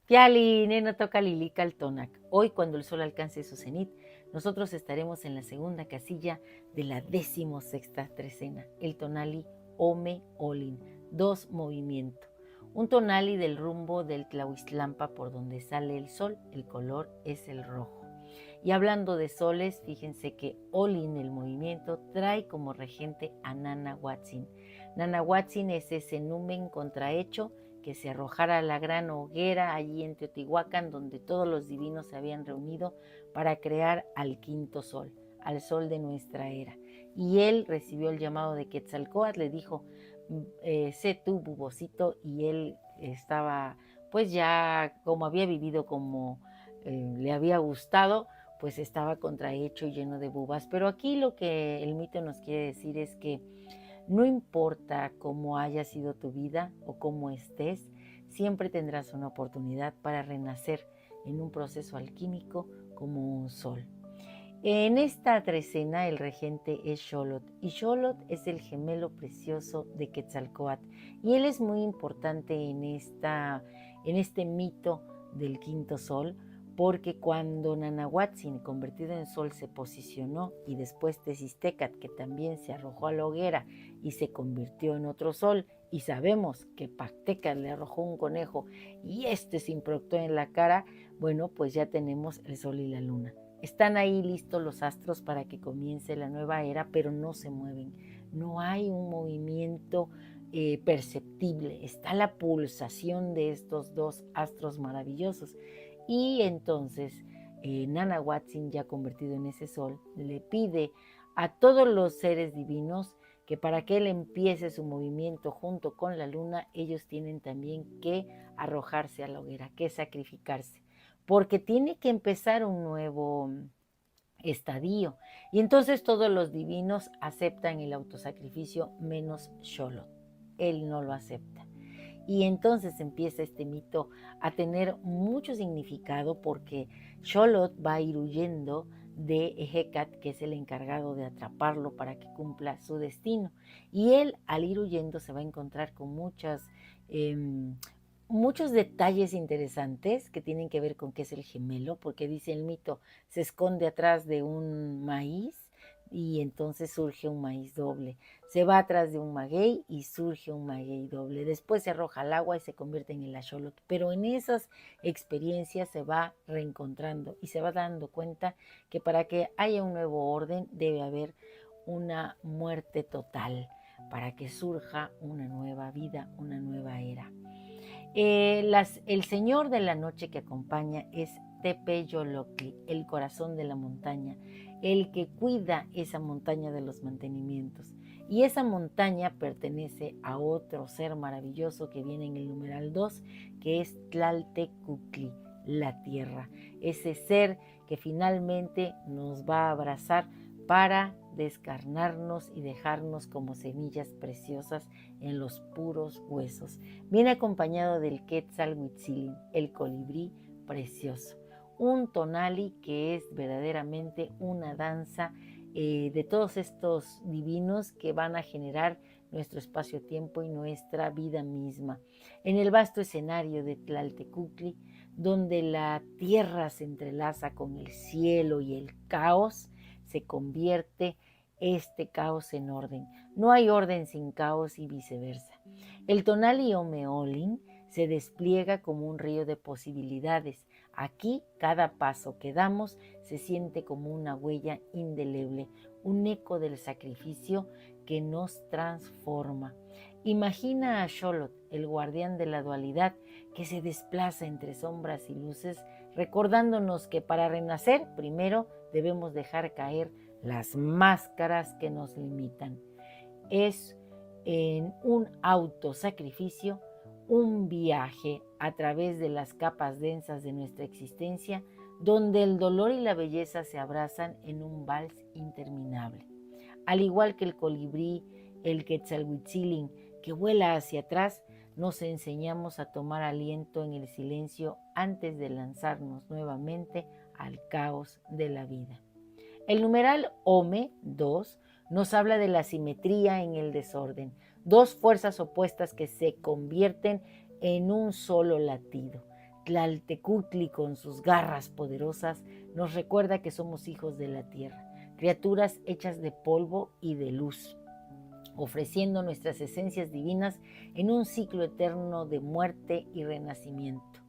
Piali, neno toca Lilica al Tonac. Hoy, cuando el sol alcance su cenit, nosotros estaremos en la segunda casilla de la 16ª trecena, el tonali Ome Olin, 2 movimiento. Un tonali del rumbo del Tlahuiztlampa por donde sale el sol, el color es el rojo. Y hablando de soles, fíjense que Olin, el movimiento, trae como regente a Nanahuatzin. Nanahuatzin es ese numen contrahecho que se arrojara a la gran hoguera allí en Teotihuacán, donde todos los divinos se habían reunido para crear al quinto sol, al sol de nuestra era. Y él recibió el llamado de Quetzalcóatl, le dijo, sé tú, bubocito, y él estaba, pues ya como había vivido como le había gustado, pues estaba contrahecho y lleno de bubas. Pero aquí lo que el mito nos quiere decir es que no importa cómo haya sido tu vida o cómo estés, siempre tendrás una oportunidad para renacer en un proceso alquímico como un sol. En esta trecena el regente es Xolotl y Xolotl es el gemelo precioso de Quetzalcóatl y él es muy importante en este mito del quinto sol porque cuando Nanahuatzin, convertido en sol, se posicionó y después Teziztécat, que también se arrojó a la hoguera y se convirtió en otro sol, y sabemos que Pactecat le arrojó un conejo y este se implantó en la cara, bueno, pues ya tenemos el sol y la luna. Están ahí listos los astros para que comience la nueva era, pero no se mueven. No hay un movimiento perceptible. Está la pulsación de estos dos astros maravillosos. Y entonces Nanahuatzin, ya convertido en ese sol, le pide a todos los seres divinos que para que él empiece su movimiento junto con la luna, ellos tienen también que arrojarse a la hoguera, que sacrificarse, porque tiene que empezar un nuevo estadio. Y entonces todos los divinos aceptan el autosacrificio menos Xolotl. Él no lo acepta. Y entonces empieza este mito a tener mucho significado porque Xolotl va a ir huyendo de Ejecat, que es el encargado de atraparlo para que cumpla su destino. Y él, al ir huyendo, se va a encontrar con muchos detalles interesantes que tienen que ver con qué es el gemelo, porque dice el mito, se esconde atrás de un maíz y entonces surge un maíz doble. Se va atrás de un maguey y surge un maguey doble. Después se arroja al agua y se convierte en el axolotl. Pero en esas experiencias se va reencontrando y se va dando cuenta que para que haya un nuevo orden debe haber una muerte total para que surja una nueva vida, una nueva era. El señor de la noche que acompaña es Tepeyolocli, el corazón de la montaña, el que cuida esa montaña de los mantenimientos. Y esa montaña pertenece a otro ser maravilloso que viene en el numeral 2, que es Tlaltecuhtli, la tierra. Ese ser que finalmente nos va a abrazar para descarnarnos y dejarnos como semillas preciosas en los puros huesos. Viene acompañado del Quetzalhuitzilin, el colibrí precioso. Un tonali que es verdaderamente una danza de todos estos divinos que van a generar nuestro espacio-tiempo y nuestra vida misma. En el vasto escenario de Tlaltecuhtli, donde la tierra se entrelaza con el cielo y el caos, se convierte este caos en orden. No hay orden sin caos y viceversa. El tonali Omeolin se despliega como un río de posibilidades. Aquí cada paso que damos se siente como una huella indeleble, un eco del sacrificio que nos transforma. Imagina a Xolotl, el guardián de la dualidad, que se desplaza entre sombras y luces, recordándonos que para renacer primero debemos dejar caer las máscaras que nos limitan. Es en un autosacrificio, un viaje a través de las capas densas de nuestra existencia, donde el dolor y la belleza se abrazan en un vals interminable. Al igual que el colibrí, el Quetzalhuitzilin, que vuela hacia atrás, nos enseñamos a tomar aliento en el silencio antes de lanzarnos nuevamente al caos de la vida. El numeral Ome 2 nos habla de la simetría en el desorden, dos fuerzas opuestas que se convierten en un solo latido. Tlaltecutli, con sus garras poderosas, nos recuerda que somos hijos de la tierra, criaturas hechas de polvo y de luz, ofreciendo nuestras esencias divinas en un ciclo eterno de muerte y renacimiento.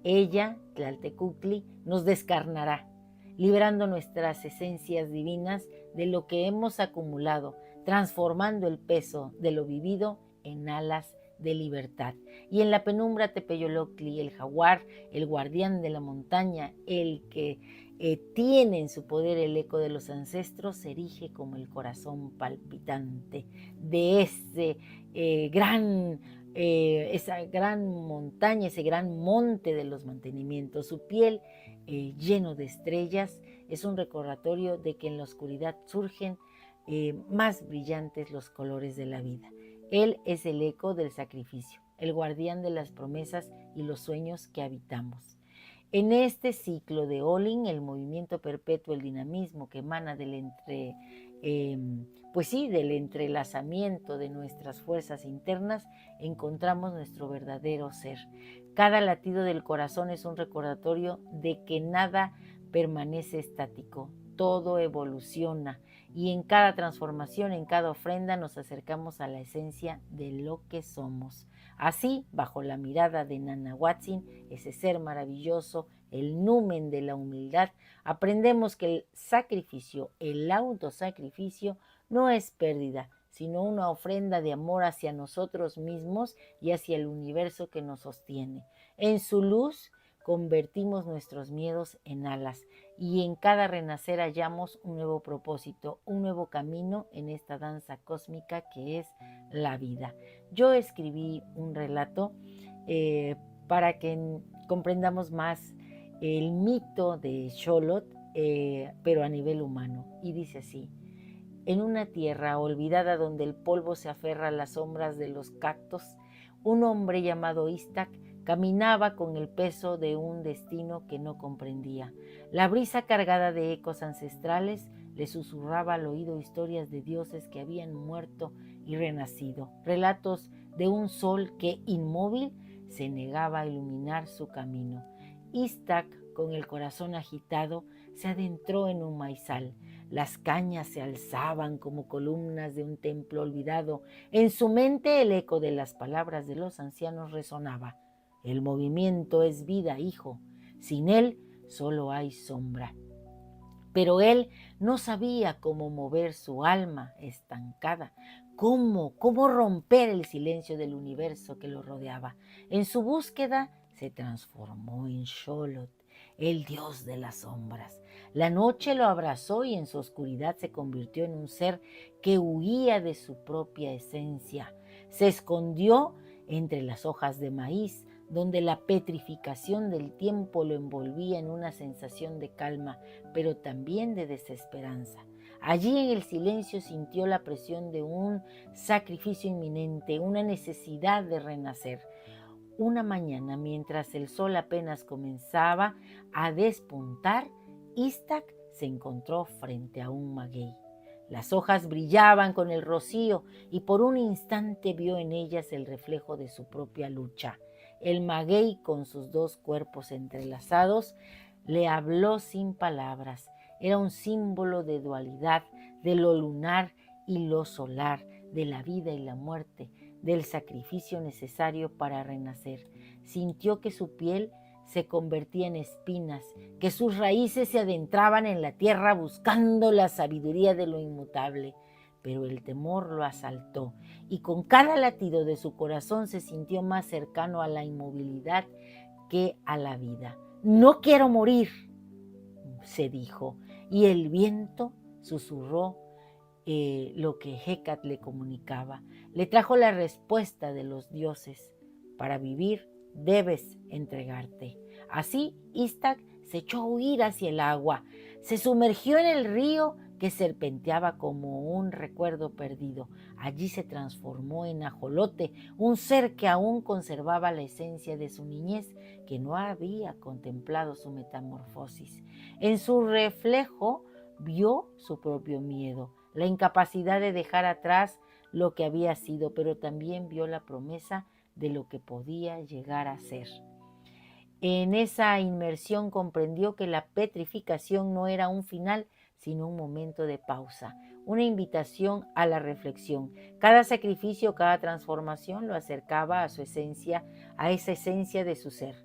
Ella, Tlaltecutli, nos descarnará, liberando nuestras esencias divinas de lo que hemos acumulado, transformando el peso de lo vivido en alas de libertad. Y en la penumbra Tepeyoloctli, el jaguar, el guardián de la montaña, el que tiene en su poder el eco de los ancestros, se erige como el corazón palpitante de ese esa gran montaña, ese gran monte de los mantenimientos. Su piel lleno de estrellas es un recordatorio de que en la oscuridad surgen más brillantes los colores de la vida. Él es el eco del sacrificio, el guardián de las promesas y los sueños que habitamos. En este ciclo de Olin, el movimiento perpetuo, el dinamismo que emana del del entrelazamiento de nuestras fuerzas internas, encontramos nuestro verdadero ser. Cada latido del corazón es un recordatorio de que nada permanece estático, todo evoluciona, y en cada transformación, en cada ofrenda, nos acercamos a la esencia de lo que somos. Así, bajo la mirada de Nanahuatzin, ese ser maravilloso, el numen de la humildad, aprendemos que el sacrificio, el autosacrificio, no es pérdida, sino una ofrenda de amor hacia nosotros mismos y hacia el universo que nos sostiene. En su luz convertimos nuestros miedos en alas y en cada renacer hallamos un nuevo propósito, un nuevo camino en esta danza cósmica que es la vida. Yo escribí un relato para que comprendamos más el mito de Xolotl, pero a nivel humano. Y dice así: en una tierra olvidada donde el polvo se aferra a las sombras de los cactos, un hombre llamado Iztac caminaba con el peso de un destino que no comprendía. La brisa cargada de ecos ancestrales le susurraba al oído historias de dioses que habían muerto y renacido, relatos de un sol que, inmóvil, se negaba a iluminar su camino. Iztac, con el corazón agitado, se adentró en un maizal. Las cañas se alzaban como columnas de un templo olvidado. En su mente el eco de las palabras de los ancianos resonaba: el movimiento es vida, hijo. Sin él solo hay sombra. Pero él no sabía cómo mover su alma estancada, cómo romper el silencio del universo que lo rodeaba. En su búsqueda se transformó en Xolotl, el dios de las sombras. La noche lo abrazó y en su oscuridad se convirtió en un ser que huía de su propia esencia. Se escondió entre las hojas de maíz, donde la petrificación del tiempo lo envolvía en una sensación de calma, pero también de desesperanza. Allí en el silencio sintió la presión de un sacrificio inminente, una necesidad de renacer. Una mañana, mientras el sol apenas comenzaba a despuntar, Iztac se encontró frente a un maguey. Las hojas brillaban con el rocío y por un instante vio en ellas el reflejo de su propia lucha. El maguey, con sus dos cuerpos entrelazados, le habló sin palabras. Era un símbolo de dualidad, de lo lunar y lo solar, de la vida y la muerte, del sacrificio necesario para renacer. Sintió que su piel se convertía en espinas, que sus raíces se adentraban en la tierra buscando la sabiduría de lo inmutable. Pero el temor lo asaltó y con cada latido de su corazón se sintió más cercano a la inmovilidad que a la vida. No quiero morir, se dijo, y el viento susurró lo que Hécat le comunicaba. Le trajo la respuesta de los dioses: para vivir debes entregarte. Así Iztac se echó a huir hacia el agua, se sumergió en el río que serpenteaba como un recuerdo perdido. Allí se transformó en ajolote, un ser que aún conservaba la esencia de su niñez, que no había contemplado su metamorfosis. En su reflejo vio su propio miedo, la incapacidad de dejar atrás lo que había sido, pero también vio la promesa de lo que podía llegar a ser. En esa inmersión comprendió que la petrificación no era un final, sino un momento de pausa, una invitación a la reflexión. Cada sacrificio, cada transformación lo acercaba a su esencia, a esa esencia de su ser.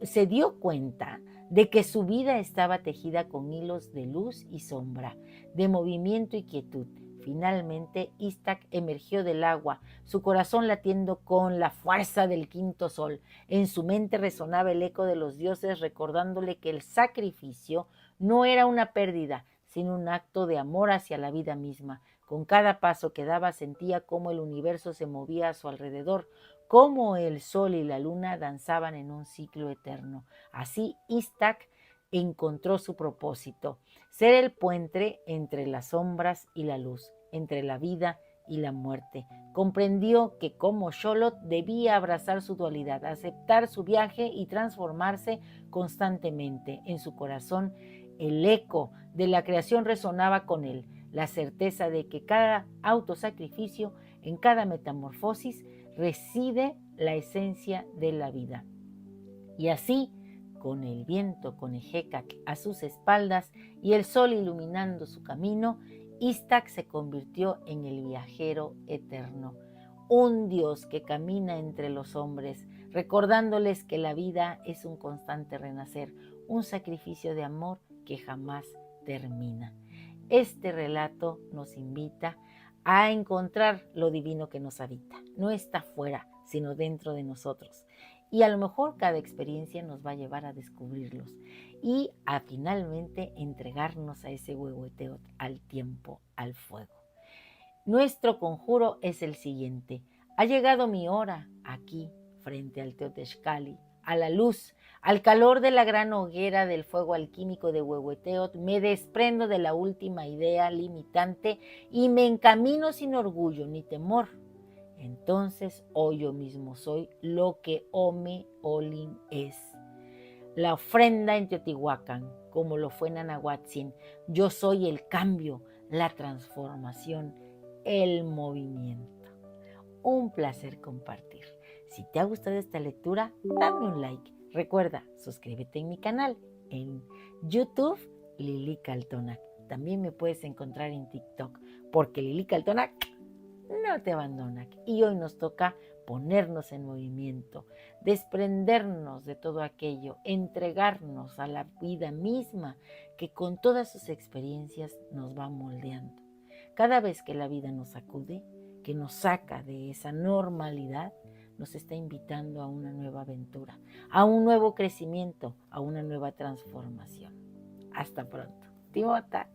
Se dio cuenta de que su vida estaba tejida con hilos de luz y sombra, de movimiento y quietud. Finalmente, Istak emergió del agua, su corazón latiendo con la fuerza del quinto sol. En su mente resonaba el eco de los dioses, recordándole que el sacrificio no era una pérdida, sino un acto de amor hacia la vida misma. Con cada paso que daba sentía cómo el universo se movía a su alrededor, cómo el sol y la luna danzaban en un ciclo eterno. Así Istak encontró su propósito, ser el puente entre las sombras y la luz, entre la vida y la muerte. Comprendió que como Xolotl debía abrazar su dualidad, aceptar su viaje y transformarse constantemente. En su corazón, el eco de la creación resonaba con él, la certeza de que cada autosacrificio, en cada metamorfosis, reside la esencia de la vida. Y así, con el viento con Ejecatl a sus espaldas y el sol iluminando su camino, Istak se convirtió en el viajero eterno, un dios que camina entre los hombres, recordándoles que la vida es un constante renacer, un sacrificio de amor que jamás termina. Este relato nos invita a encontrar lo divino que nos habita. No está fuera, sino dentro de nosotros. Y a lo mejor cada experiencia nos va a llevar a descubrirlos y a finalmente entregarnos a ese huehueteotl, al tiempo, al fuego. Nuestro conjuro es el siguiente. Ha llegado mi hora aquí, frente al Teotexcali, a la luz, al calor de la gran hoguera del fuego alquímico de Huehueteotl, me desprendo de la última idea limitante y me encamino sin orgullo ni temor. Entonces hoy yo mismo soy lo que Ome Olin es. La ofrenda en Teotihuacán, como lo fue en Anahuatzin. Yo soy el cambio, la transformación, el movimiento. Un placer compartir. Si te ha gustado esta lectura, dame un like. Recuerda, suscríbete en mi canal en YouTube, Lili Kaltonak. También me puedes encontrar en TikTok, porque Lili Kaltonak no te abandona. Y hoy nos toca ponernos en movimiento, desprendernos de todo aquello, entregarnos a la vida misma que con todas sus experiencias nos va moldeando. Cada vez que la vida nos sacude, que nos saca de esa normalidad, nos está invitando a una nueva aventura, a un nuevo crecimiento, a una nueva transformación. Hasta pronto. Timota.